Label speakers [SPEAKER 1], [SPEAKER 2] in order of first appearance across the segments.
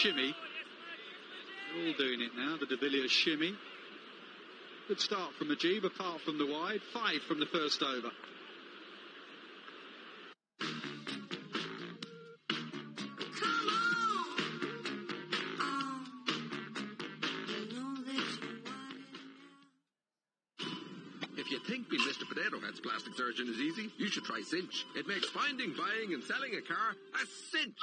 [SPEAKER 1] shimmy. They're all doing it now, the de Villiers shimmy. Good start from Mujib, apart from the wide. 5 from the first over.
[SPEAKER 2] If you think being Mr. Potato Head's plastic surgeon is easy, you should try Cinch. It makes finding, buying and selling a car a cinch.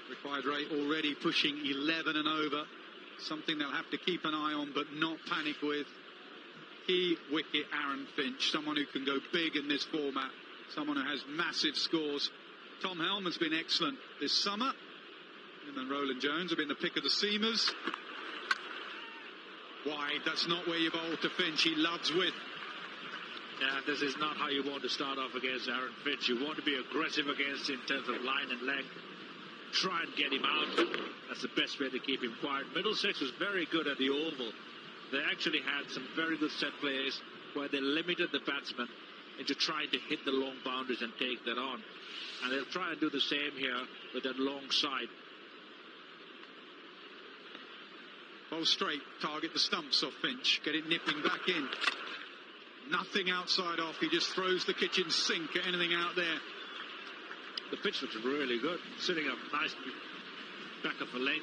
[SPEAKER 1] Required rate already pushing 11 and over. Something they'll have to keep an eye on but not panic with. Key wicket Aaron Finch, someone who can go big in this format, someone who has massive scores. Tom Helm has been excellent this summer. Him and Roland Jones have been the pick of the seamers. Wide, that's not where you bowl to Finch. He loves width.
[SPEAKER 3] Yeah, this is not how you want to start off against Aaron Finch. You want to be aggressive against him in terms of line and length. Try and get him out. That's the best way to keep him quiet. Middlesex was very good at the oval. They actually had some very good set plays where they limited the batsman into trying to hit the long boundaries and take that on. And they'll try and do the same here with that long side.
[SPEAKER 1] Bowl straight, target the stumps of Finch. Get it nipping back in. Nothing outside off. He just throws the kitchen sink at anything out there.
[SPEAKER 3] The pitch looks really good. Sitting up nicely back of the lane.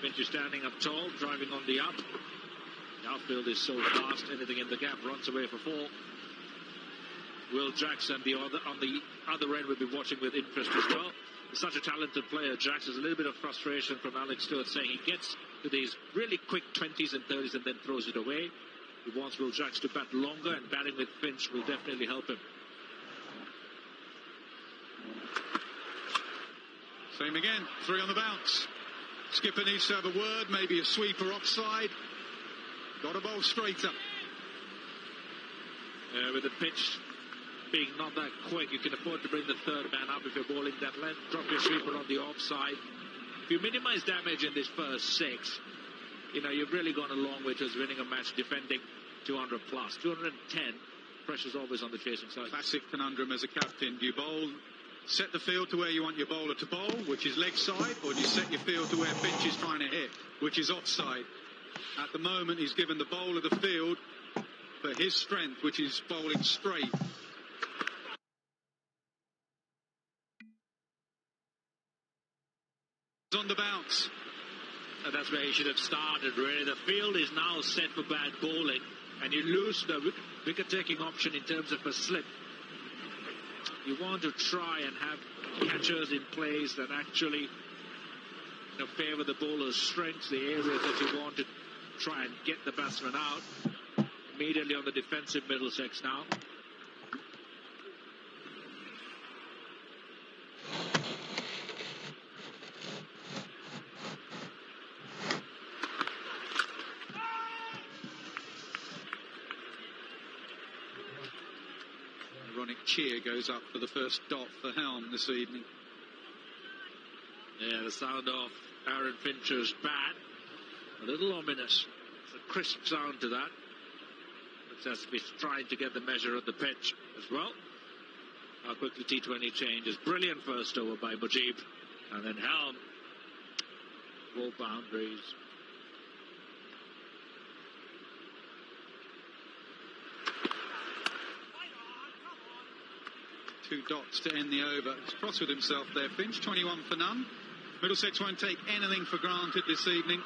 [SPEAKER 3] Finch is standing up tall, driving on the up. The outfield is so fast, anything in the gap runs away for 4. Will Jackson on the other end will be watching with interest as well. He's such a talented player, Jax. There's a little bit of frustration from Alex Stewart saying he gets to these really quick 20s and 30s and then throws it away. He wants Will Jax to bat longer, and batting with Finch will definitely help him.
[SPEAKER 1] Same again, 3 on the bounce. Skipper needs to have a word, maybe a sweeper offside. Got to bowl straighter.
[SPEAKER 3] With the pitch being not that quick, you can afford to bring the third man up if you're bowling that length. Drop your sweeper on the offside. If you minimize damage in this first 6, you know, you've really gone a long way towards winning a match defending 200 plus. 210, pressure's always on the chasing side.
[SPEAKER 1] Classic conundrum as a captain. Do you bowl, set the field to where you want your bowler to bowl, which is leg side, or do you set your field to where Finch is trying to hit, which is offside? At the moment, he's given the bowler the field for his strength, which is bowling straight. On the bounce.
[SPEAKER 3] And that's where he should have started, really. The field is now set for bad bowling, and you lose the wicket-taking option in terms of a slip. You want to try and have catchers in place that actually, you know, favour the bowler's strengths, the areas that you want to try and get the batsman out. Immediately on the defensive Middlesex now.
[SPEAKER 1] Ironic cheer goes up for the first dot for Helm this evening.
[SPEAKER 3] Yeah, the sound of Aaron Fincher's bat. A little ominous. It's a crisp sound to that. It has to be trying to get the measure of the pitch as well. How quickly T20 changes. Brilliant first over by Mujib. And then Helm. Full boundaries.
[SPEAKER 1] Two dots to end the over. He's cross with himself there, Finch. 21 for none. Middlesex won't take anything for granted this evening.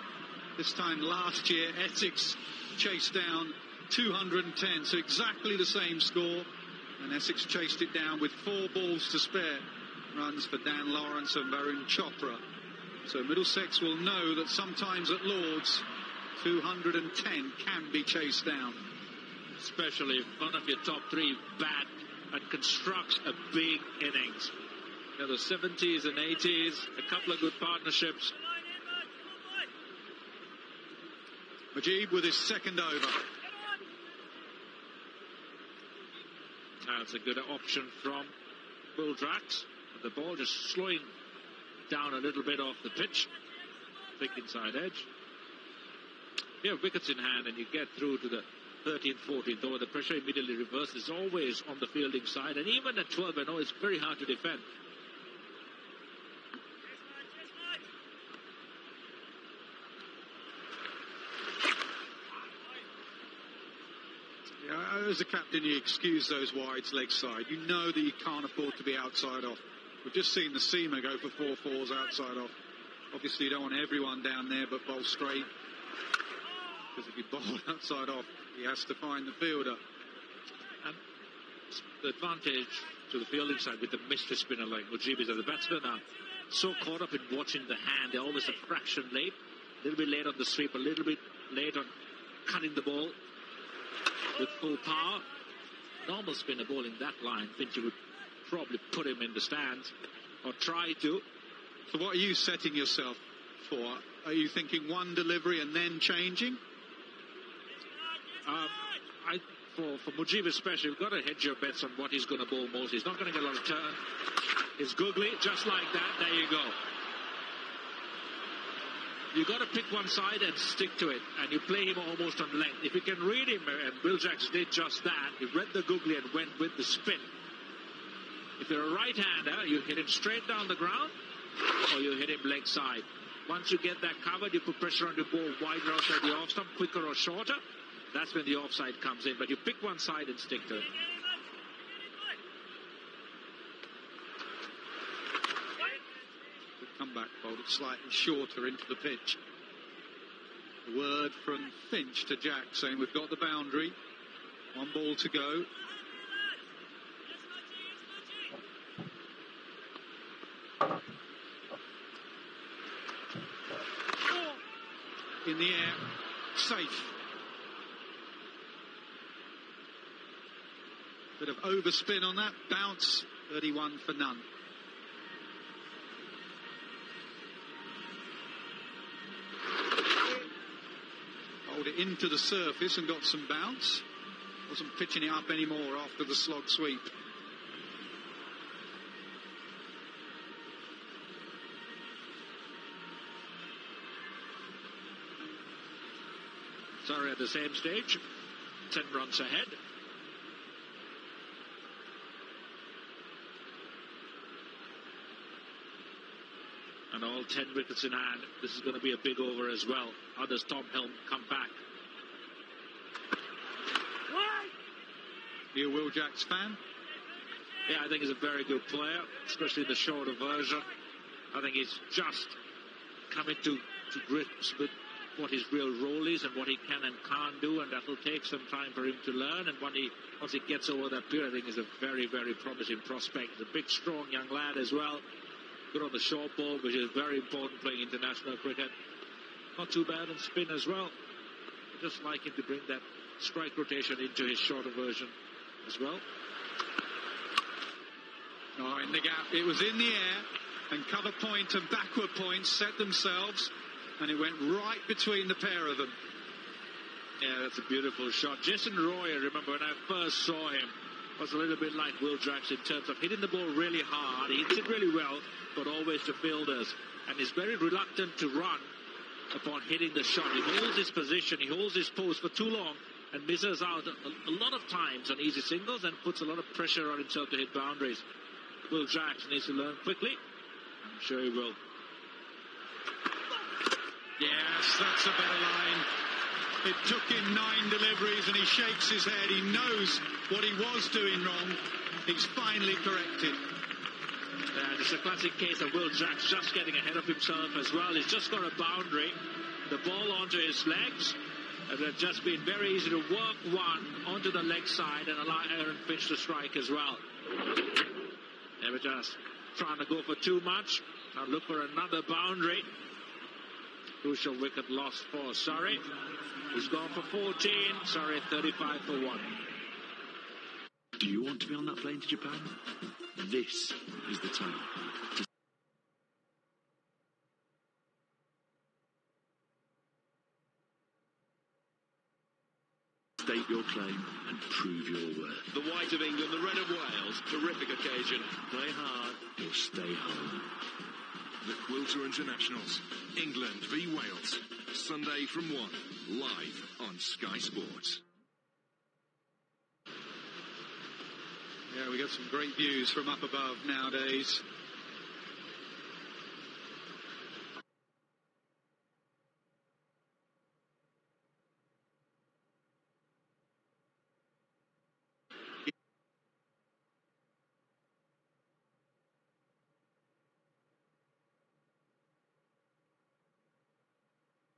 [SPEAKER 1] This time last year, Essex chased down 210, so exactly the same score. And Essex chased it down with 4 balls to spare. Runs for Dan Lawrence and Varun Chopra. So Middlesex will know that sometimes at Lord's, 210 can be chased down.
[SPEAKER 3] Especially if one of your top 3 bat and constructs a big innings. You know, the 70s and 80s, a couple of good partnerships.
[SPEAKER 1] Mujib with his second over.
[SPEAKER 3] That's a good option from Will Drax. The ball just slowing down a little bit off the pitch. Thick inside edge. you have wickets in hand and you get through to the 13th, 14th over, the pressure immediately reverses, always on the fielding side. And even at 12, I know it's very hard to defend.
[SPEAKER 1] Yeah, as a captain, you excuse those wides leg side. You know that you can't afford to be outside off. We've just seen the seamer go for 4-4s outside off. Obviously, you don't want everyone down there, but bowl straight. Because if you bowl outside off, he has to find the fielder.
[SPEAKER 3] And the advantage to the fielding side with the mystery spinner like Mujib is that the batsmen are so caught up in watching the hand. They're always a fraction late. A little bit late on the sweep, a little bit late on cutting the ball with full power. Normal spinner bowling that line, Finch would probably put him in the stands or try to.
[SPEAKER 1] So what are you setting yourself for? Are you thinking one delivery and then changing?
[SPEAKER 3] For Mujib especially, you've got to hedge your bets on what he's going to bowl most. He's not going to get a lot of turn. It's googly, just like that. There you go. You've got to pick one side and stick to it, and you play him almost on length. If you can read him, and Will Jacks did just that, he read the googly and went with the spin. If you're a right-hander, you hit him straight down the ground, or you hit him leg side. Once you get that covered, you put pressure on the ball wider outside the off stump, quicker or shorter. That's when the offside comes in. But you pick one side and stick to it.
[SPEAKER 1] The comeback bowled it slightly shorter into the pitch. The word from Finch to Jack saying we've got the boundary. One ball to go. In the air, safe. Bit of overspin on that, bounce, 31 for none. Hold it into the surface and got some bounce. Wasn't pitching it up anymore after the slog sweep.
[SPEAKER 3] Surrey at the same stage, 10 runs ahead. And all 10 wickets in hand. This is going to be a big over as well. How does Tom Helm come back?
[SPEAKER 1] You a Will Jacks fan?
[SPEAKER 3] Yeah, I think he's a very good player, especially the shorter version. I think he's just coming to grips with what his real role is and what he can and can't do, and that will take some time for him to learn. And once he gets over that period, I think he's a very, very promising prospect. He's a big, strong young lad as well. Good on the short ball, which is very important playing international cricket. Not too bad in spin as well. I just like him to bring that strike rotation into his shorter version as well.
[SPEAKER 1] Oh, in the gap. It was in the air, and cover point and backward point set themselves, and it went right between the pair of them.
[SPEAKER 3] Yeah, that's a beautiful shot. Jason Roy, I remember when I first saw him, was a little bit like Will Jacks in terms of hitting the ball really hard. He hits it really well, but always to fielders. And he's very reluctant to run upon hitting the shot. He holds his position, he holds his post for too long and misses out a lot of times on easy singles and puts a lot of pressure on himself to hit boundaries. Will Jacks needs to learn quickly. I'm sure he will.
[SPEAKER 1] Yes, that's a better line. It took him 9 deliveries and he shakes his head. He knows what he was doing wrong. He's finally corrected.
[SPEAKER 3] It's a classic case of Will Jacks just getting ahead of himself as well. He's just got a boundary. The ball onto his legs. And it's just been very easy to work one onto the leg side and allow Aaron Finch to strike as well. They were just trying to go for too much. Now look for another boundary. Crucial wicket loss for Surrey. He's gone for 14. Surrey 35 for 1.
[SPEAKER 4] Do you want to be on that plane to Japan? This is the time to state your claim and prove your worth.
[SPEAKER 2] The white of England, the red of Wales. Terrific occasion.
[SPEAKER 4] Play hard or stay home.
[SPEAKER 5] The Quilter Internationals, England v Wales, Sunday from 1, live on Sky Sports.
[SPEAKER 1] Yeah, we got some great views from up above nowadays.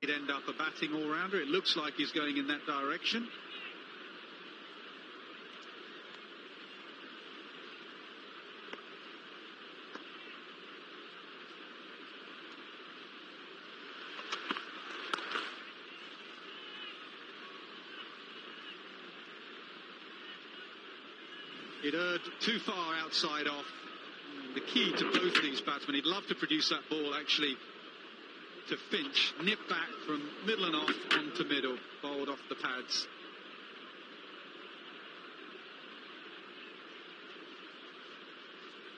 [SPEAKER 1] He'd end up a batting all-rounder. It looks like he's going in that direction. It erred too far outside off. The key to both these batsmen, he'd love to produce that ball actually to Finch, nip back from middle and off onto middle, bowled off the pads.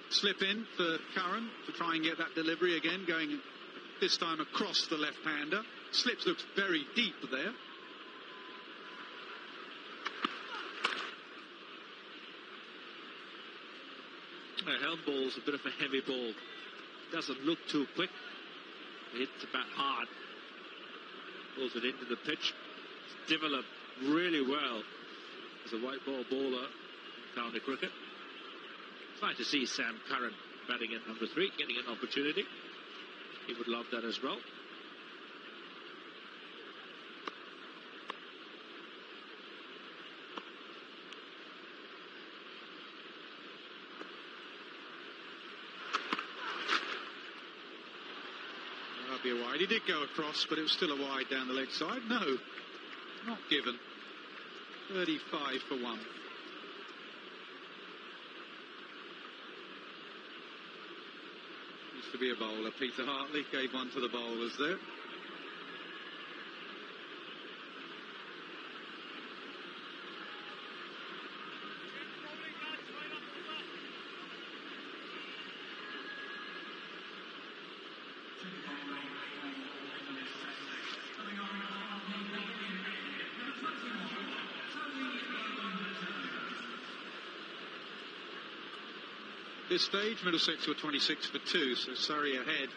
[SPEAKER 1] Slip in for Curran to try and get that delivery again, going this time across the left-hander. Slips looks very deep there.
[SPEAKER 3] Helm ball's a bit of a heavy ball. Doesn't look too quick. It hits the bat hard. Pulls it into the pitch. It's developed really well as a white ball bowler in county cricket. It's nice to see Sam Curran batting at number 3, getting an opportunity. He would love that as well.
[SPEAKER 1] Be a wide. He did go across, but it was still a wide down the leg side. No, not given. 35 for 1. Used to be a bowler. Peter Hartley gave one to the bowlers there. This stage, Middlesex were 26 for 2, so Surrey ahead.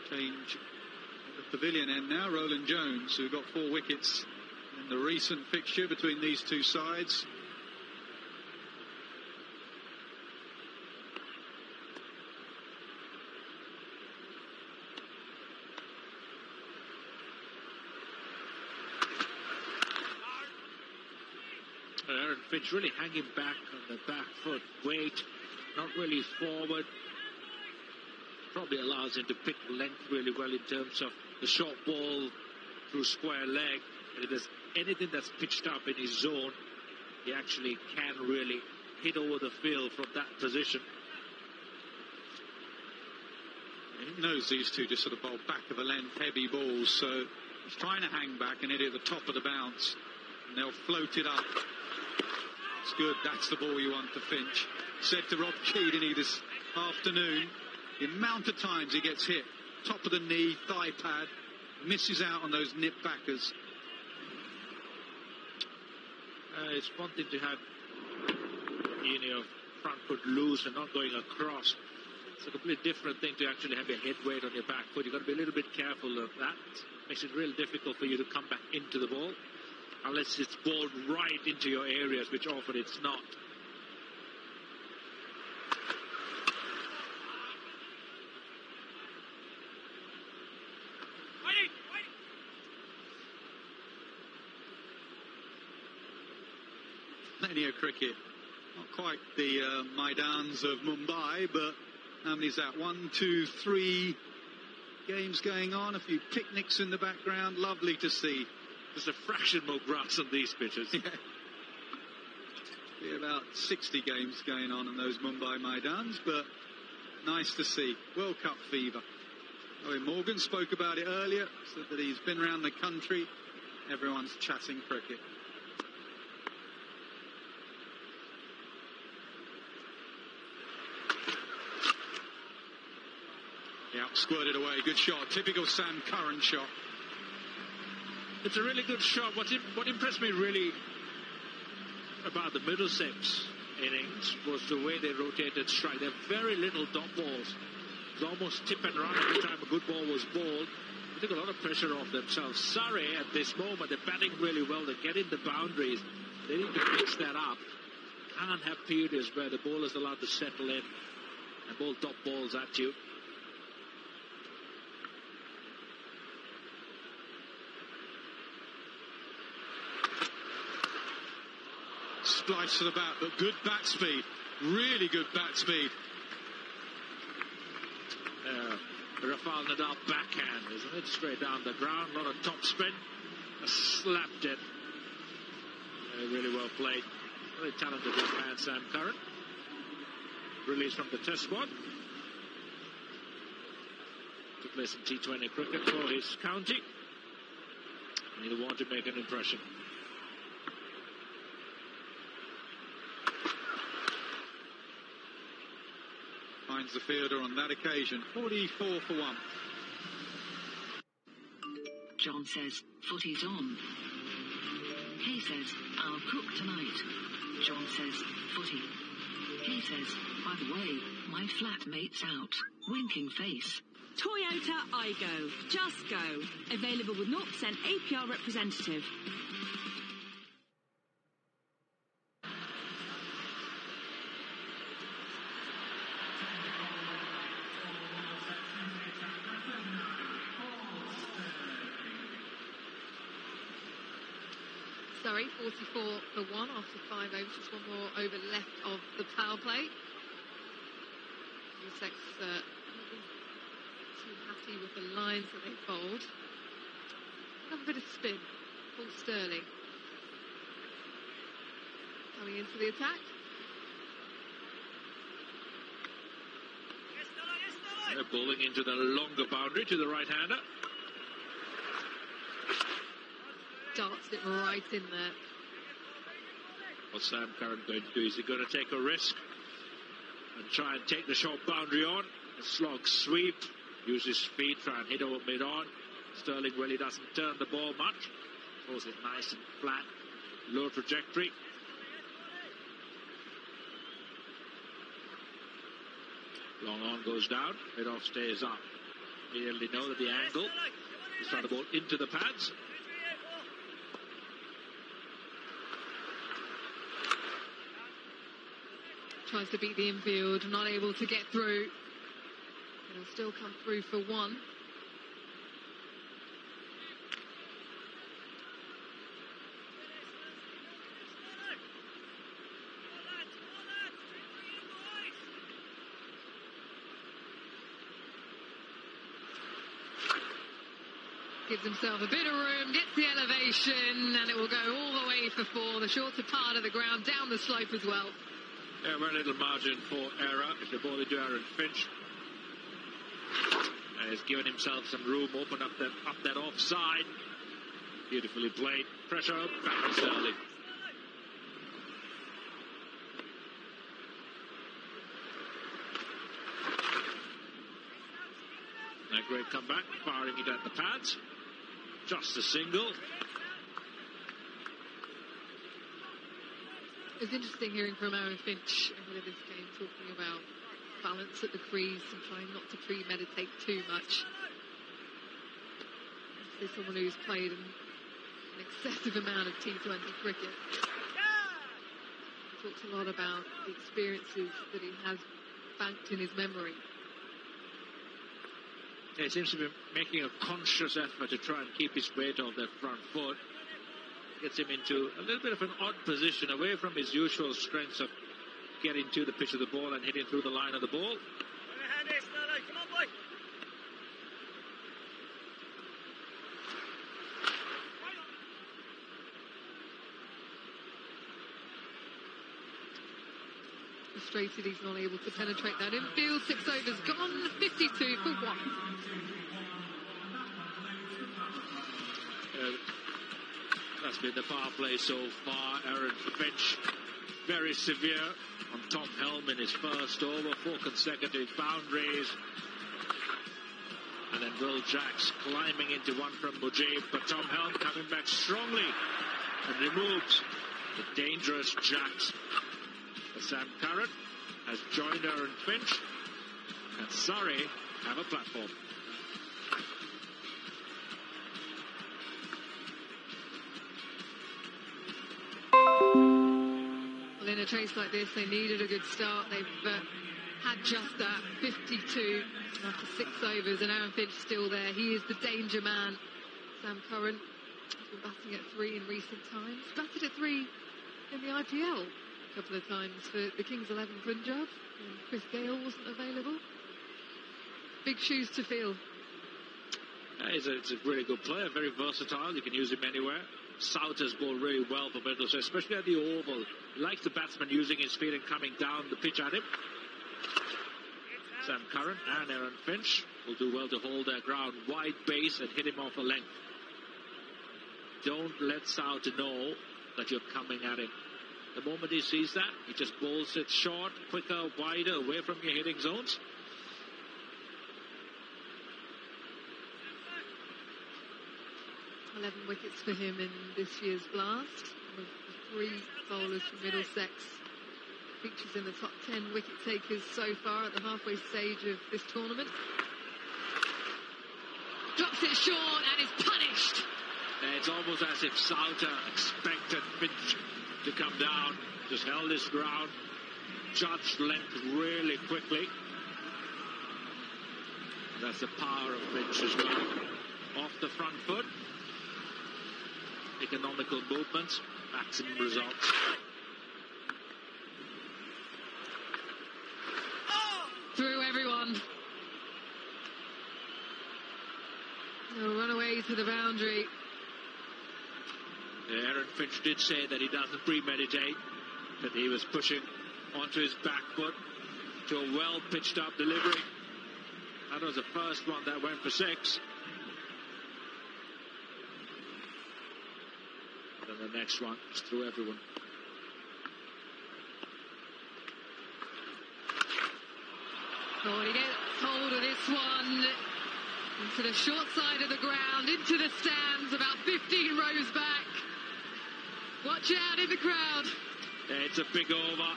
[SPEAKER 1] Change at the pavilion end now. Roland Jones, who got 4 wickets in the recent fixture between these two sides.
[SPEAKER 3] Aaron Finch really hanging back on the back foot, weight, not really forward. Probably allows him to pick length really well in terms of the short ball through square leg. And if there's anything that's pitched up in his zone, he actually can really hit over the field from that position.
[SPEAKER 1] He knows these two just sort of bowl back of the length, heavy balls, so he's trying to hang back and hit it at the top of the bounce. And they'll float it up. It's good. That's the ball you want to Finch. Said to Rob Keaveney this afternoon, the amount of times he gets hit, top of the knee, thigh pad, misses out on those nip backers.
[SPEAKER 3] It's one thing to have your front foot loose and not going across. It's a completely different thing to actually have your head weight on your back foot. You've got to be a little bit careful of that. Makes it real difficult for you to come back into the ball. Unless it's balled right into your areas, which often it's not.
[SPEAKER 1] Plenty of cricket. Not quite the Maidans of Mumbai, but how many's that? 1, 2, 3 games going on. A few picnics in the background. Lovely to see.
[SPEAKER 3] There's a fraction more grass on these pitches.
[SPEAKER 1] Yeah. Be about 60 games going on in those Mumbai Maidans, but nice to see. World Cup fever. Owen Morgan spoke about it earlier, said that he's been around the country. Everyone's chatting cricket. Squirted away, good shot. Typical Sam Curran shot.
[SPEAKER 3] It's a really good shot. What impressed me really about the Middlesex innings was the way they rotated strike. There are very little dot balls. It was almost tip and run every time a good ball was bowled. They took a lot of pressure off themselves. Surrey, at this moment, they're batting really well. They're getting the boundaries. They need to mix that up. Can't have periods where the ball is allowed to settle in and bowl top balls at you.
[SPEAKER 1] Splice to the bat, but good bat speed. Really good bat speed.
[SPEAKER 3] Rafael Nadal backhand, isn't it? Straight down the ground, a lot of top spin. Slapped it. Really well played. Very talented young man, Sam Curran. Released from the test squad. To play some T20 cricket for his county. And he'll want to make an impression.
[SPEAKER 1] Finds the fielder on that occasion. 44 for 1.
[SPEAKER 6] John says, footy's on. He says, I'll cook tonight. John says, footy. He says, by the way, my flatmate's out. Winking face.
[SPEAKER 7] Toyota iGo. Just go. Available with 0% APR representative.
[SPEAKER 8] Surrey 44 for 1 after 5 overs. Just one more over left of the power play. Middlesex not too happy with the lines that they bowled. Another bit of spin. Paul Sterling coming into the attack.
[SPEAKER 3] They're bowling into the longer boundary to the right-hander.
[SPEAKER 8] Darts it right in there.
[SPEAKER 3] What's Sam Curran going to do? Is he going to take a risk and try and take the short boundary on? A slog sweep, use his feet, try and hit over mid-on. Sterling really doesn't turn the ball much. Throws it nice and flat, low trajectory. Long on goes down, mid-off stays up. Immediately know that the angle is trying to ball into the pads.
[SPEAKER 8] Tries to beat the infield, not able to get through. It'll still come through for 1. Gives himself a bit of room, gets the elevation, and it will go all the way for 4. The shorter part of the ground, down the slope as well.
[SPEAKER 3] Yeah, very little margin for error if the ball into Aaron Finch. And he's given himself some room, opened up that offside. Beautifully played. Pressure, back to Sterling. A great comeback, firing it at the pads. Just a single.
[SPEAKER 8] It's interesting hearing from Aaron Finch ahead of this game talking about balance at the crease and trying not to premeditate too much. This is someone who's played an excessive amount of T20 cricket. He talks a lot about the experiences that he has banked in his memory.
[SPEAKER 3] Yeah, he seems to be making a conscious effort to try and keep his weight off that front foot. Gets him into a little bit of an odd position, away from his usual strengths of getting to the pitch of the ball and hitting through the line of the ball.
[SPEAKER 9] Come on, boy.
[SPEAKER 8] Frustrated he's not able to penetrate that infield. 6 overs gone, 52 for 1.
[SPEAKER 3] That's been the power play so far. Aaron Finch, very severe on Tom Helm in his first over. 4 consecutive boundaries. And then Will Jacks climbing into one from Mujib, but Tom Helm coming back strongly and removes the dangerous Jacks. Sam Curran has joined Aaron Finch, and Surrey have a platform.
[SPEAKER 8] Well, in a chase like this, they needed a good start. They've had just that 52 after 6 overs, and Aaron Finch still there. He is the danger man. Sam Curran has been batting at 3 in recent times. Batted at 3 in the IPL a couple of times for the Kings 11 Punjab, and Chris Gale wasn't available. Big shoes to fill.
[SPEAKER 3] He's a really good player, very versatile. You can use him anywhere. South has bowled really well for Middlesex, especially at the oval. He likes the batsman using his feet and coming down the pitch at him. Sam Curran and Aaron Finch will do well to hold their ground, wide base, and hit him off a length. Don't let South know that you're coming at him. The moment he sees that, he just bowls it short, quicker, wider, away from your hitting zones.
[SPEAKER 8] $11 wickets for him in this year's Blast. One of the 3 bowlers from Middlesex. Features in the top 10 wicket takers so far at the halfway stage of this tournament. Drops it short and is punished.
[SPEAKER 3] It's almost as if Souter expected Finch to come down, just held his ground, judged length really quickly. That's the power of Finch as well. Off the front foot, economical movements, maximum results.
[SPEAKER 8] Through everyone. They'll run away to the boundary.
[SPEAKER 3] Aaron Finch did say that he doesn't premeditate, that he was pushing onto his back foot to a well-pitched up delivery. That was the first one that went for 6. And the next one is through everyone.
[SPEAKER 8] Oh, he gets hold of this one into the short side of the ground, into the stands, about 15 rows back. Watch out in the crowd.
[SPEAKER 3] It's a big over,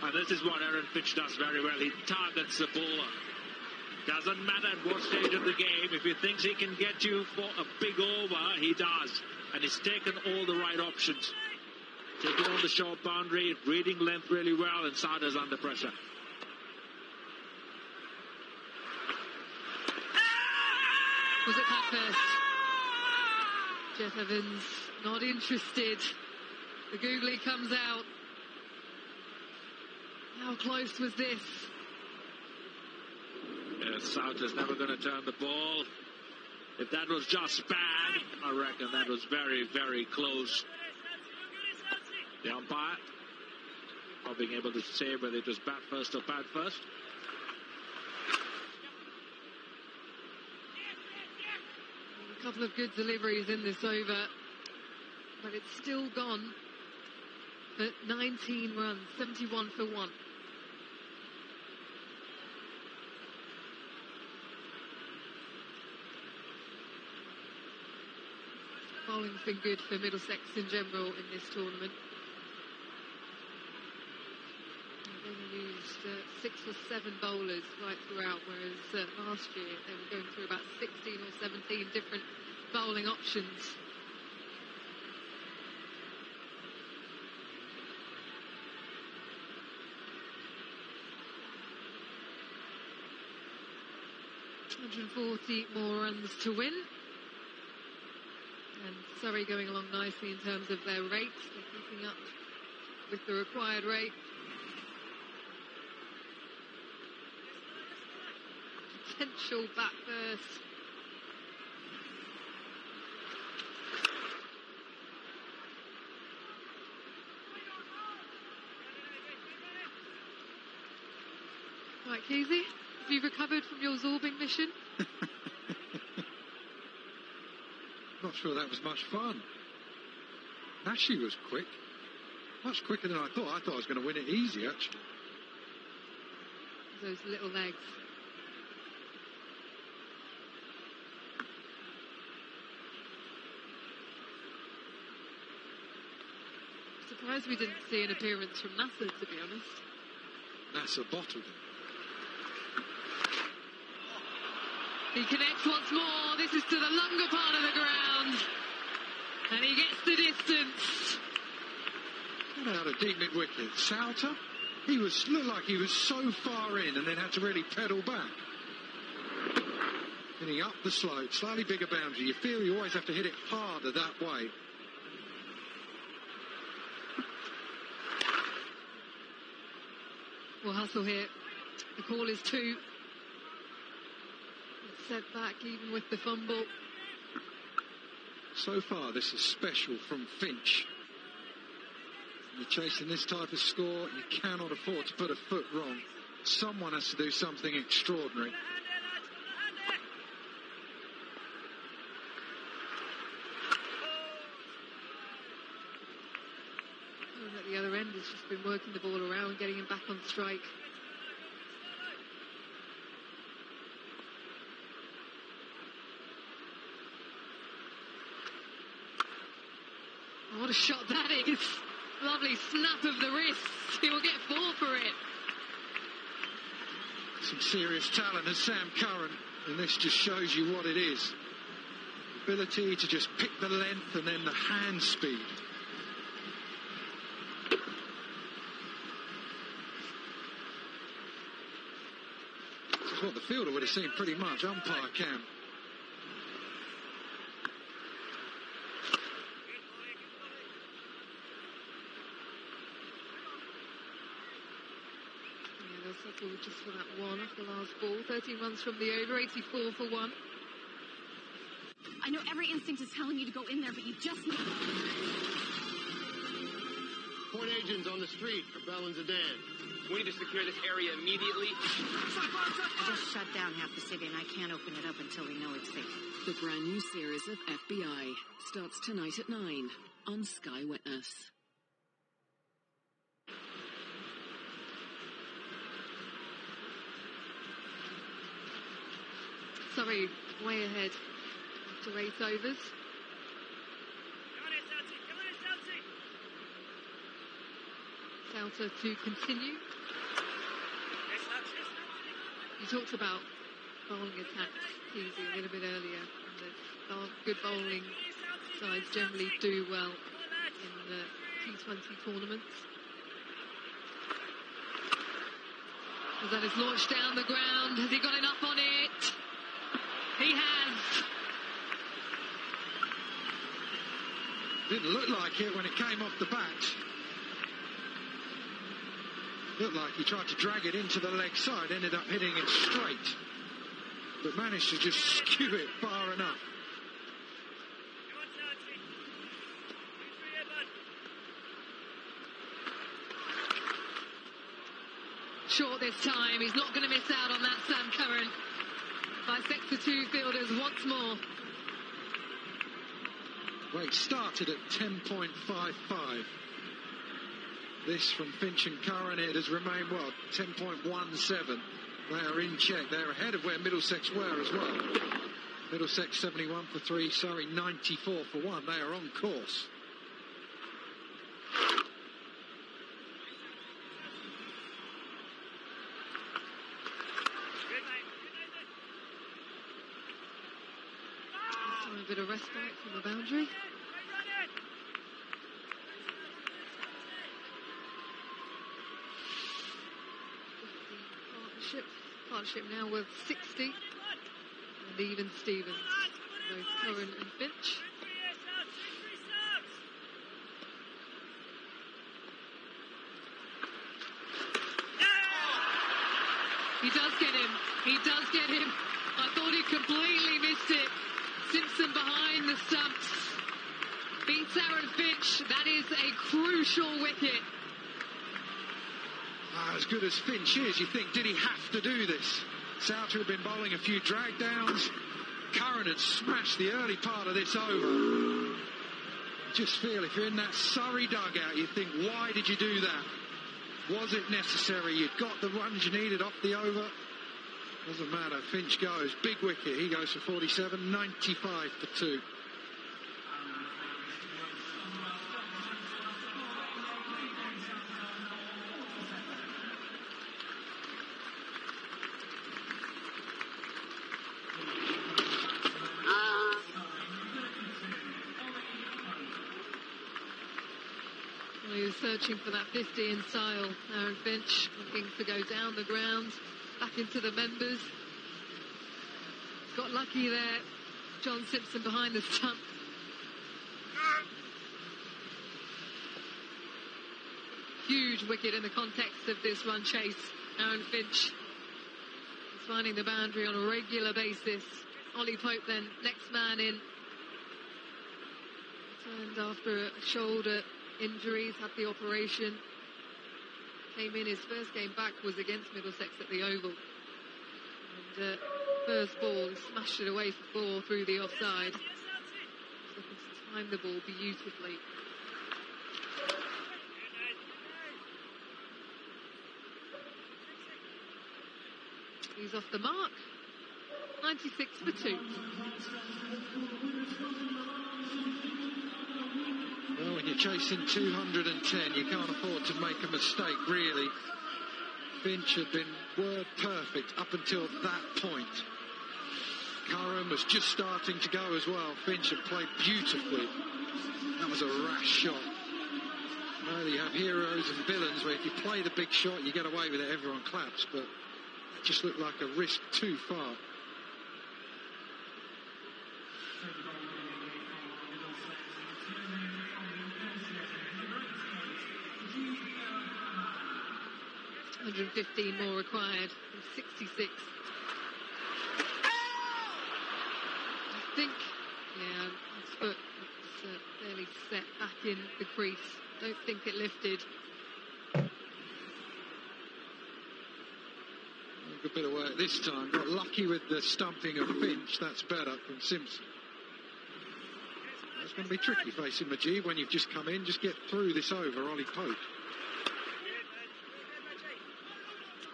[SPEAKER 3] and this is what Aaron Finch does very well. He targets the bowler. Doesn't matter at what stage of the game. If he thinks he can get you for a big over, he does. And he's taken all the right options. Taking on the short boundary, reading length really well, and Sauter's under pressure.
[SPEAKER 8] Was it Pat first? Jeff Evans not interested. The googly comes out. How close was this?
[SPEAKER 3] Sauter's never going to turn the ball. If that was just bad, I reckon that was very, very close. The umpire not being able to say whether it was bat first or bad first.
[SPEAKER 8] A couple of good deliveries in this over, but it's still gone for 19 runs, 71 for 1. Bowling's been good for Middlesex in general in this tournament. They've only used 6 or 7 bowlers right throughout, whereas last year they were going through about 16 or 17 different bowling options. $140 more runs to win. And Surrey going along nicely in terms of their rates. They're keeping up with the required rate. Potential bat first. Right, Keezy, have you recovered from your zorbing mission?
[SPEAKER 1] Not sure that was much fun. Nashi was quick. Much quicker than I thought. I thought I was going to win it easy, actually.
[SPEAKER 8] Those little legs. Surprised we didn't see an appearance from Nasser, to be honest.
[SPEAKER 1] Nasser bottled it.
[SPEAKER 8] He connects once more. This is to the longer part of the ground. And he gets the distance.
[SPEAKER 1] What out a deep mid-wicket. Souter, looked like he was so far in and then had to really pedal back. Hitting up the slope, slightly bigger boundary. You feel you always have to hit it harder that way.
[SPEAKER 8] Well, hustle here. The call is 2. It's set back even with the fumble.
[SPEAKER 1] So far, this is special from Finch. You're chasing this type of score, you cannot afford to put a foot wrong. Someone has to do something extraordinary.
[SPEAKER 8] And at the other end, has just been working the ball around, getting him back on strike. What a shot that is. Lovely snap of the wrist. He will get 4 for it.
[SPEAKER 1] Some serious talent as Sam Curran, and this just shows you what it is. The ability to just pick the length and then the hand speed. This is what the fielder would have seen pretty much, umpire Cam.
[SPEAKER 8] Just for that one off the last ball. 13 runs from the over, 84 for 1.
[SPEAKER 7] I know every instinct is telling you to go in there, but you just need...
[SPEAKER 10] Point agents on the street for Bell and Zidane.
[SPEAKER 11] We need to secure this area immediately.
[SPEAKER 12] I just shut down half the city and I can't open it up until we know it's safe.
[SPEAKER 6] The brand new series of FBI starts tonight at 9 on Sky Witness.
[SPEAKER 8] Surrey way ahead after 8 overs. Souter to continue. You talked about bowling attacks, Keezy, a little bit earlier. And the good bowling sides generally do well in the T20 tournaments. As that is launched down the ground, has he got enough on it? He has.
[SPEAKER 1] Didn't look like it when it came off the bat. Looked like he tried to drag it into the leg side, ended up hitting it straight, but managed to just skew it far enough.
[SPEAKER 8] Short this time, he's not going to miss out on that, Sam Curran. Bisects the 2 fielders once more.
[SPEAKER 1] Well, it started at 10.55. This from Finch and Curran, it has remained, 10.17. They are in check. They're ahead of where Middlesex were as well. Middlesex 71 for 3, Surrey 94 for 1. They are on course.
[SPEAKER 8] A bit of respite from the boundary. Partnership now worth 60. And even Stevens. Both Curran and Finch. He does get him. He does get him. I thought he completely missed it. Simpson behind the stumps. Beats Aaron Finch. That is a crucial wicket.
[SPEAKER 1] As good as Finch is, you think, did he have to do this? Souter had been bowling a few drag downs. Curran had smashed the early part of this over. You just feel, if you're in that Surrey dugout, you think, why did you do that? Was it necessary? You got the runs you needed off the over. Doesn't matter. Finch goes. Big wicket. He goes for 47, 95 for 2.
[SPEAKER 8] Well, he was searching for that 50 in style, Aaron Finch, looking to go down the ground, back into the members. Got lucky there. John Simpson behind the stump. Huge wicket in the context of this run chase. Aaron Finch is finding the boundary on a regular basis. Ollie Pope then, next man in. Turned after a shoulder injuries, had the operation. Came in, his first game back was against Middlesex at the Oval. And first ball, he smashed it away for 4 through the offside. He's looking to time the ball beautifully. He's off the mark. 96 for 2.
[SPEAKER 1] Well, when you're chasing 210, you can't afford to make a mistake, really. Finch had been word perfect up until that point. Curran was just starting to go as well. Finch had played beautifully. That was a rash shot. Well, you have heroes and villains where if you play the big shot, you get away with it, everyone claps, but it just looked like a risk too far.
[SPEAKER 8] $115 more required from 66. I think, yeah, his foot was fairly set back in the crease. Don't think it lifted.
[SPEAKER 1] A good bit of work this time. Got lucky with the stumping of Finch. That's better from Simpson. That's going to be tricky facing Majid when you've just come in. Just get through this over, Ollie Pope.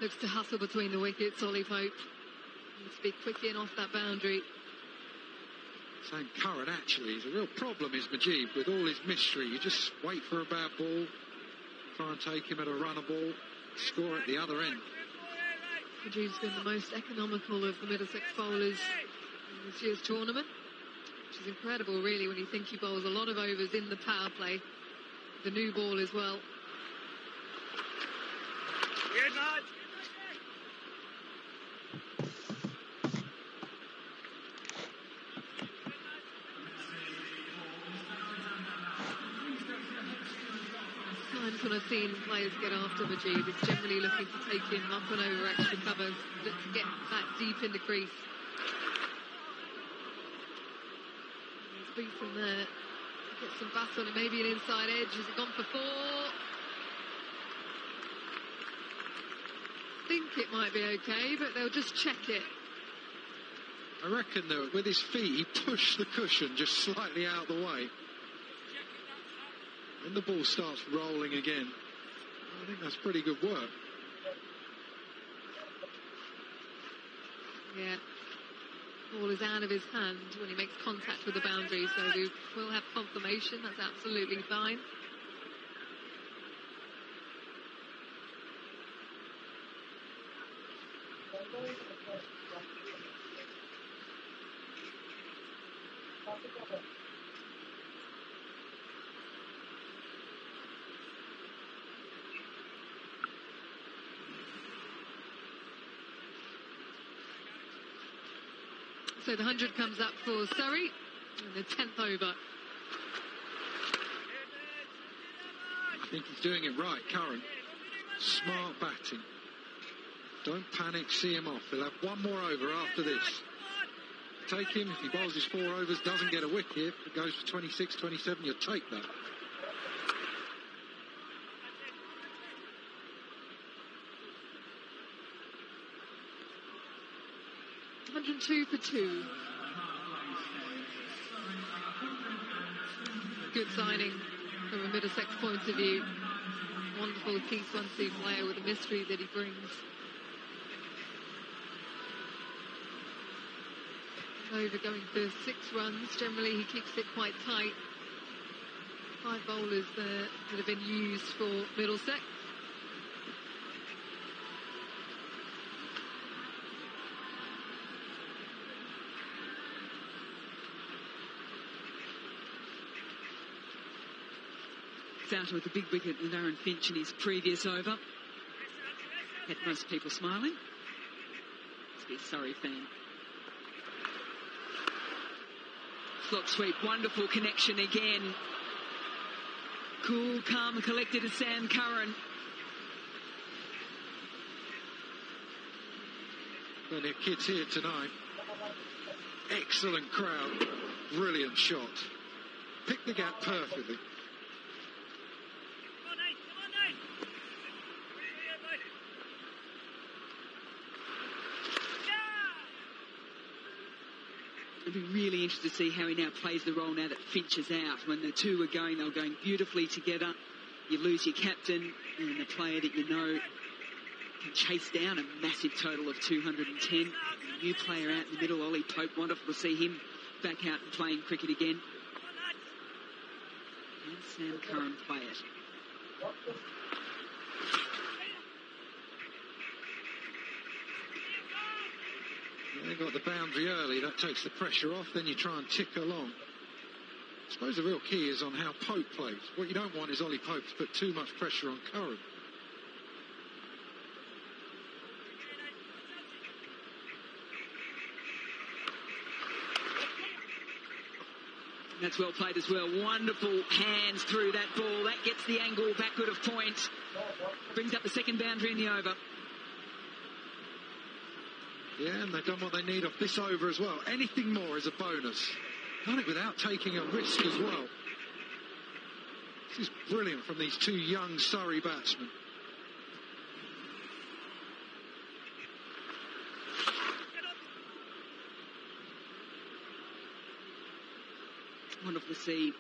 [SPEAKER 8] Looks to hustle between the wickets, Ollie Pope. Needs to be quick in off that boundary.
[SPEAKER 1] Same Curran, actually. The real problem is Majid, with all his mystery. You just wait for a bad ball, try and take him at a runner ball, score at the other end.
[SPEAKER 8] Majid's been the most economical of the Middlesex bowlers in this year's tournament, which is incredible, really, when you think he bowls a lot of overs in the power play. The new ball as well.
[SPEAKER 9] Good night.
[SPEAKER 8] Times when I've seen players get after Majid, it's generally looking to take him up and over extra covers, look to get that deep in the crease. He's beaten there. Get some bat on it, maybe an inside edge. Has he gone for 4? I think it might be okay, but they'll just check it.
[SPEAKER 1] I reckon that with his feet, he pushed the cushion just slightly out of the way. And the ball starts rolling again. I think that's pretty good work.
[SPEAKER 8] Yeah. Ball is out of his hand when he makes contact with the boundary, so we will have confirmation. That's absolutely fine. So the 100 comes up for Surrey in the 10th over.
[SPEAKER 1] I think he's doing it right, Curran. Smart batting. Don't panic, see him off. He'll have one more over after this. Take him. If he bowls his 4 overs, doesn't get a wicket, if it goes for 26, 27, you'll take that.
[SPEAKER 8] $102 for 2. Good signing from a Middlesex point of view. Wonderful T20 player with the mystery that he brings. Over going for 6 runs. Generally he keeps it quite tight. 5 bowlers there that have been used for Middlesex.
[SPEAKER 13] Souter with a big wicket with Aaron Finch in his previous over. Had most people smiling. Must be a Surrey fan. Slot sweep, wonderful connection again. Cool, calm and collected as Sam Curran.
[SPEAKER 1] Plenty of kids here tonight. Excellent crowd. Brilliant shot. Picked the gap perfectly.
[SPEAKER 13] I'd be really interested to see how he now plays the role now that Finch is out. When the two were going, they were going beautifully together. You lose your captain and the player that you know can chase down a massive total of 210. A new player out in the middle, Ollie Pope. Wonderful to see him back out and playing cricket again. And Sam Curran play it.
[SPEAKER 1] They got the boundary early, that takes the pressure off, then you try and tick along. I suppose the real key is on how Pope plays. What you don't want is Ollie Pope to put too much pressure on Curran.
[SPEAKER 13] That's well played as well. Wonderful hands through that ball. That gets the angle backward of point. Brings up the second boundary in the over.
[SPEAKER 1] Yeah, and they've done what they need off this over as well. Anything more is a bonus. Done it without taking a risk as well. This is brilliant from these two young Surrey batsmen.
[SPEAKER 13] Wonderful to see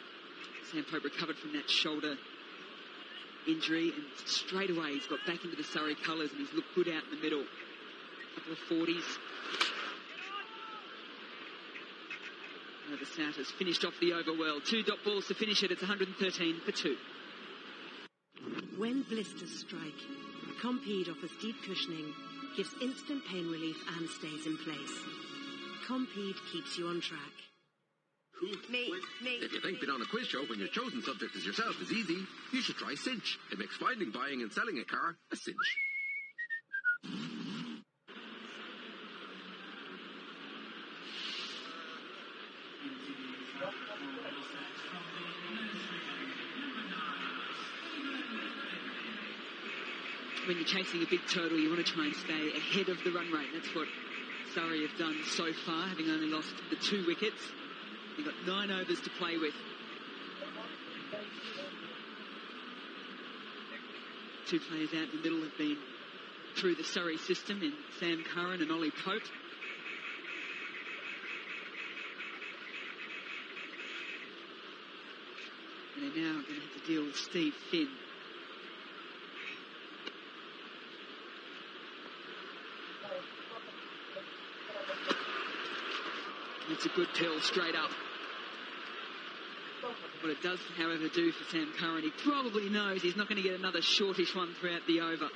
[SPEAKER 13] Sam Pope recovered from that shoulder injury, and straight away he's got back into the Surrey colours and he's looked good out in the middle. Couple of 40s. The Souters finished off the over well. 2 dot balls to finish it. It's 113 for 2.
[SPEAKER 14] When blisters strike, Compeed offers deep cushioning, gives instant pain relief and stays in place. Compeed keeps you on track.
[SPEAKER 2] Me. If you think being on a quiz show when your chosen subject is yourself is easy, you should try Cinch. It makes finding, buying and selling a car a cinch.
[SPEAKER 13] When you're chasing a big total, you want to try and stay ahead of the run rate. That's what Surrey have done so far, having only lost the 2 wickets. They've got 9 overs to play with. 2 players out in the middle have been through the Surrey system in Sam Curran and Ollie Pope. And they're now going to have to deal with Steve Finn. It's a good pill straight up. What it does, however, do for Sam Curran, he probably knows he's not going to get another shortish one throughout the over.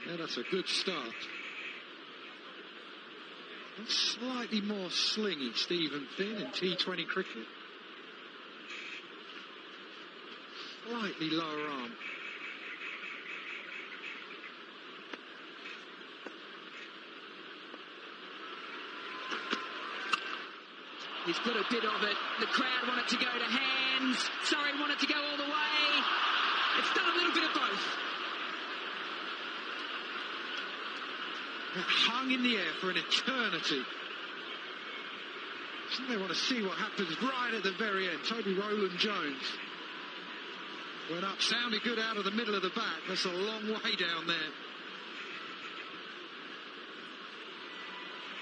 [SPEAKER 1] Yeah, that's a good start. Slightly more slingy, Stephen Finn, in T20 cricket. Slightly lower arm.
[SPEAKER 13] He's got a bit of it. The crowd want it to go to hands. Surrey want it to go all the way. It's done a little bit of both.
[SPEAKER 1] That hung in the air for an eternity. I think they want to see what happens right at the very end. Toby Rowland-Jones went up, sounded good out of the middle of the bat. That's a long way down there.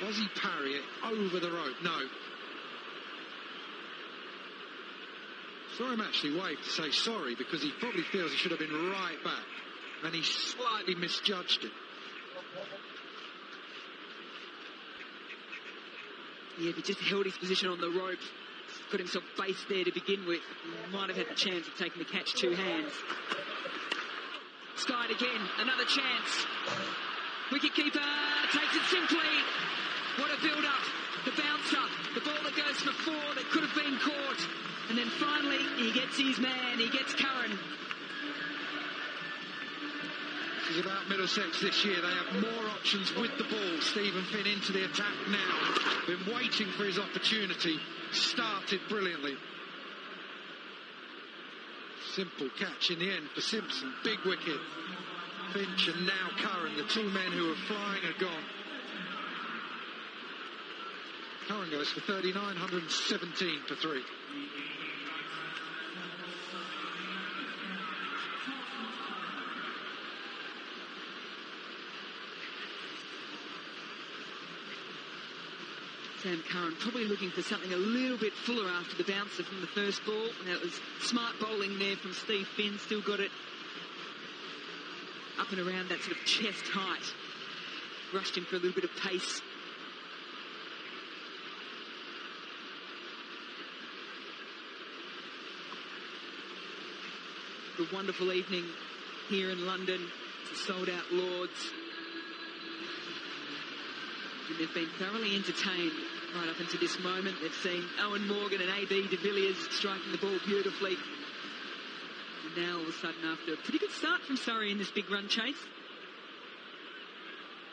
[SPEAKER 1] Does he parry it over the rope? No. Saw him actually wave to say sorry because he probably feels he should have been right back. And he slightly misjudged it.
[SPEAKER 13] Yeah, if he just held his position on the rope, got himself based there to begin with, he might have had the chance of taking the catch 2 hands. Skied again, another chance. Wicketkeeper takes it simply. What a build-up. The bouncer, the ball that goes for 4 that could have been caught. He gets his man. He gets Curran.
[SPEAKER 1] This is about Middlesex this year. They have more options with the ball. Stephen Finn into the attack now. Been waiting for his opportunity. Started brilliantly. Simple catch in the end for Simpson. Big wicket. Finch and now Curran, the two men who are flying, are gone. Curran goes for 39, 117 for 3.
[SPEAKER 13] Sam Curran probably looking for something a little bit fuller after the bouncer from the first ball. And that was smart bowling there from Steve Finn. Still got it up and around that sort of chest height. Rushed him for a little bit of pace. The wonderful evening here in London. It's a sold-out Lords. And they've been thoroughly entertained right up until this moment. They've seen Owen Morgan and A.B. de Villiers striking the ball beautifully. And now all of a sudden, after a pretty good start from Surrey in this big run chase,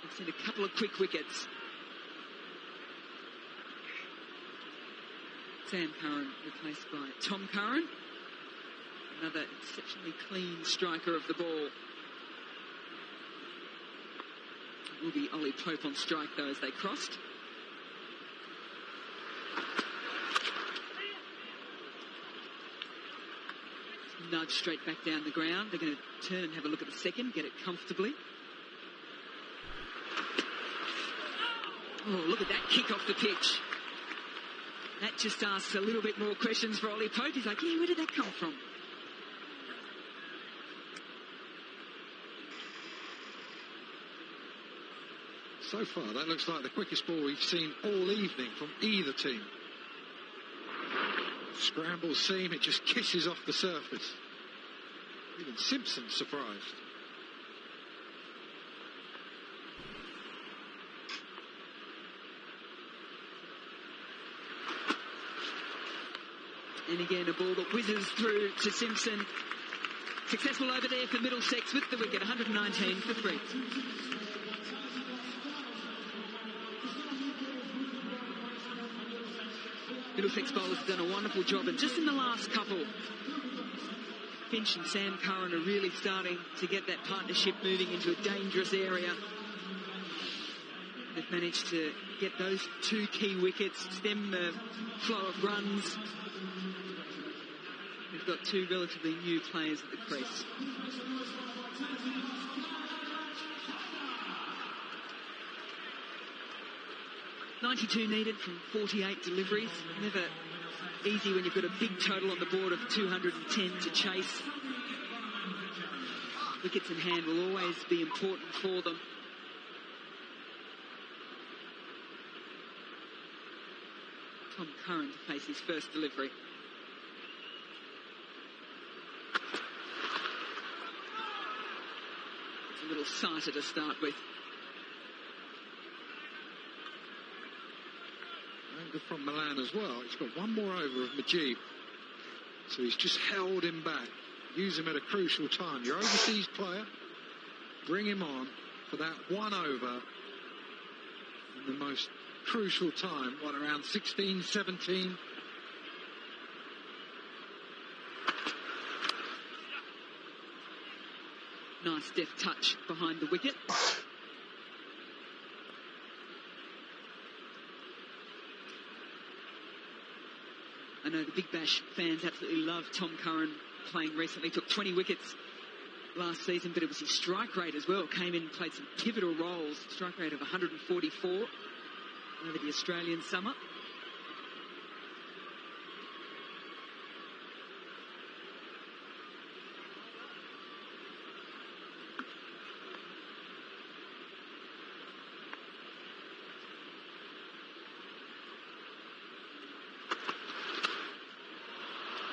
[SPEAKER 13] they've seen a couple of quick wickets. Sam Curran replaced by Tom Curran, another exceptionally clean striker of the ball. It will be Ollie Pope on strike, though, as they crossed. Nudge straight back down the ground. They're going to turn and have a look at the second, get it comfortably. Oh, look at that kick off the pitch. That just asks a little bit more questions for Ollie Pope. He's like, yeah, where did that come from?
[SPEAKER 1] So far, that looks like the quickest ball we've seen all evening from either team. Scramble seam, it just kisses off the surface. Even Simpson surprised.
[SPEAKER 13] And again, a ball that whizzes through to Simpson. Successful over there for Middlesex with the wicket, 119 for 3. Middlesex bowlers have done a wonderful job, and just in the last couple, Finch and Sam Curran are really starting to get that partnership moving into a dangerous area. They've managed to get those two key wickets, stem the flow of runs. We've got two relatively new players at the crease. .92 needed from 48 deliveries. Never easy when you've got a big total on the board of 210 to chase. Wickets in hand will always be important for them. Tom Curran to face his first delivery. It's a little sighter to start with.
[SPEAKER 1] Good from Milan as well. He's got one more over of Majib. So he's just held him back. Use him at a crucial time. Your overseas player, bring him on for that one over in the most crucial time. What, around 16, 17?
[SPEAKER 13] Nice deft touch behind the wicket. I know the Big Bash fans absolutely love Tom Curran playing recently. Took 20 wickets last season, but it was his strike rate as well. Came in and played some pivotal roles. Strike rate of 144 over the Australian summer.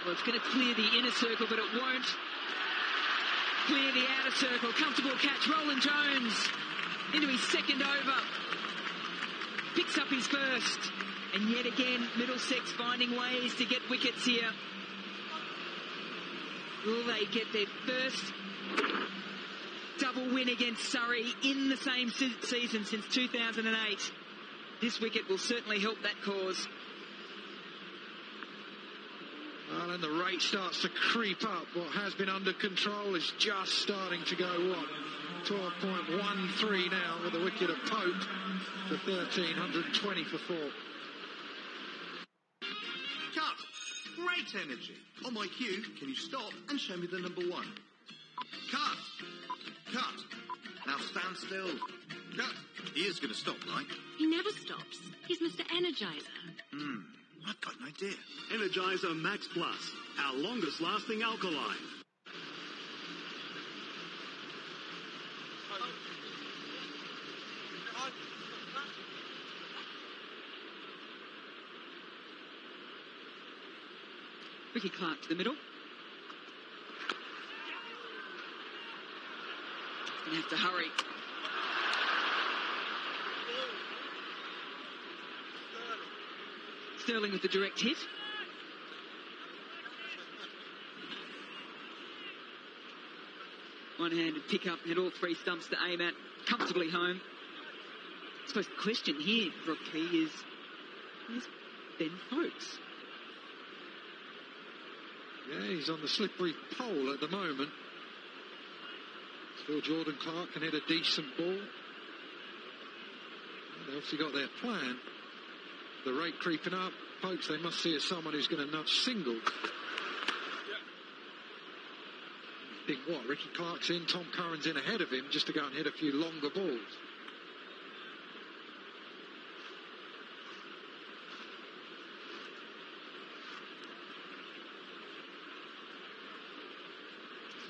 [SPEAKER 13] Well, it's going to clear the inner circle, but it won't clear the outer circle. Comfortable catch. Roland Jones into his second over. Picks up his first. And yet again, Middlesex finding ways to get wickets here. Will they get their first double win against Surrey in the same season since 2008? This wicket will certainly help that cause.
[SPEAKER 1] Well, and the rate starts to creep up. What has been under control is just starting to go, 12.13 now with a wicket of Pope for 1,320 for 4.
[SPEAKER 15] Cut! Great energy. On my cue, can you stop and show me the number 1? Cut! Cut! Now stand still. Cut! He is going to stop, right?
[SPEAKER 7] He never stops. He's Mr. Energizer.
[SPEAKER 15] I've got an idea.
[SPEAKER 16] Energizer Max Plus, our longest lasting alkaline.
[SPEAKER 13] Ricky Clark to the middle. Gonna have to hurry. Sterling with the direct hit. One-handed pick-up, had all 3 stumps to aim at, comfortably home. I suppose the question here, Rob Key, is Ben Folkes?
[SPEAKER 1] Yeah, he's on the slippery pole at the moment. Still Jordan Clark can hit a decent ball. They obviously got their plan. The rate creeping up. Folkes, they must see as someone who's going to nudge single. Think what? Ricky Clark's in, Tom Curran's in ahead of him just to go and hit a few longer balls.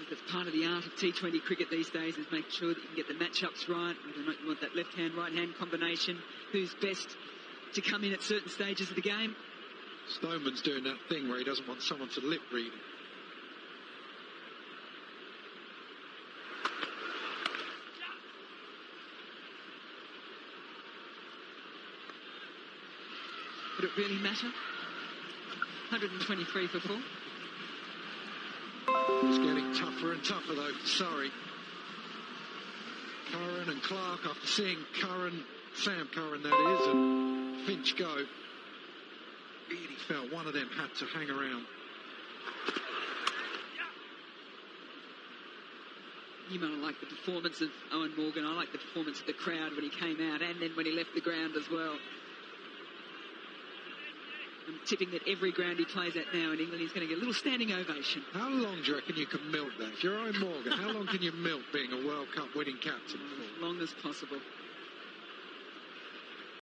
[SPEAKER 13] That's part of the art of T20 cricket these days, is making sure that you can get the matchups right. Whether or not you want that left-hand, right-hand combination. Who's best to come in at certain stages of the game.
[SPEAKER 1] Stoneman's doing that thing where he doesn't want someone to lip read him.
[SPEAKER 13] Would it really matter? 123 for 4.
[SPEAKER 1] It's getting tougher and tougher though for Surrey. Curran and Clark, after seeing Sam Curran that is, and Finch go, really felt one of them had to hang around.
[SPEAKER 13] You might like the performance of Owen Morgan. I like the performance of the crowd when he came out and then when he left the ground as well. I'm tipping that every ground he plays at now in England, he's going to get a little standing ovation.
[SPEAKER 1] How long do you reckon you can milk that? If you're Owen Morgan, how long can you milk being a World Cup winning captain?
[SPEAKER 13] As long as possible.